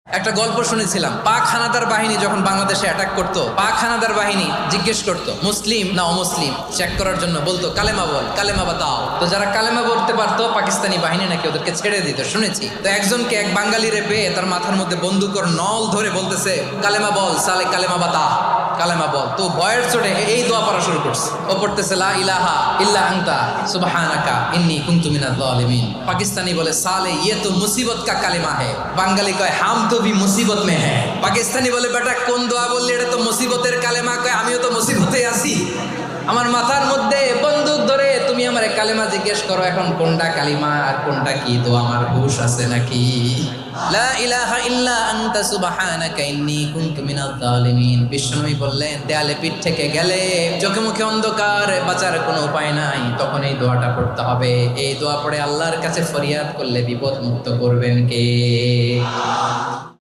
একটা গল্প শুনেছিলাম, পাক হানাদার বাহিনী যখন বাংলাদেশে অ্যাটাক করতো, পাক হানাদার বাহিনী জিজ্ঞেস করতো মুসলিম না অমুসলিম চেক করার জন্য, বলতো কালেমা বল, কালেমা বাতাও। তো যারা কালেমা বলতে পারতো পাকিস্তানি বাহিনী নাকি ওদেরকে ছেড়ে দিত, শুনেছি। তো একজনকে এক বাঙালিরে পেয়ে তার মাথার মধ্যে বন্দুকর নল ধরে বলতেছে কালেমা বল সালে, কালেমা বাতা, কালেমা বল। তো ভয়ের চোটে এই দোয়া পড়া শুরু করছে। ও পড়তেছে লা ইলাহা ইল্লা আনতা সুবহানাকা ইন্নী কুনতু মিনাজ জালিমিন। পাকিস্তানি বলে সালে ইয়ে তো মুসিবত কা কালেমা হে। বাঙালি কয় হাম তো ভি মুসিবত মে হ্যাঁ। পাকিস্তানি বলে বেটা কোন দোয়া বললি, এটা তো মুসিবতের কালেমা। কয় আমিও তো মুসিবতে আছি, আমার মাথার মধ্যে বন্দুক ধরে তুমি আমার কালেমা জিজ্ঞেস করো, এখন কোনটা কালিমা আর কোনটা কি, তো আমার হুশ আছে নাকি? লা ইলাহা ইল্লা আনতা সুবহানাকা ইন্নী কুনতু মিনাজ জালিমিন। বিষ্ণুই বললেন দেয়ালে পিঠ থেকে গেলে, চোখে মুখে অন্ধকার, বাঁচার কোনো উপায় নাই, তখন এই দোয়াটা পড়তে হবে। এই দোয়া পড়ে আল্লাহর কাছে ফরিয়াদ করলে বিপদ মুক্ত করবেন কে?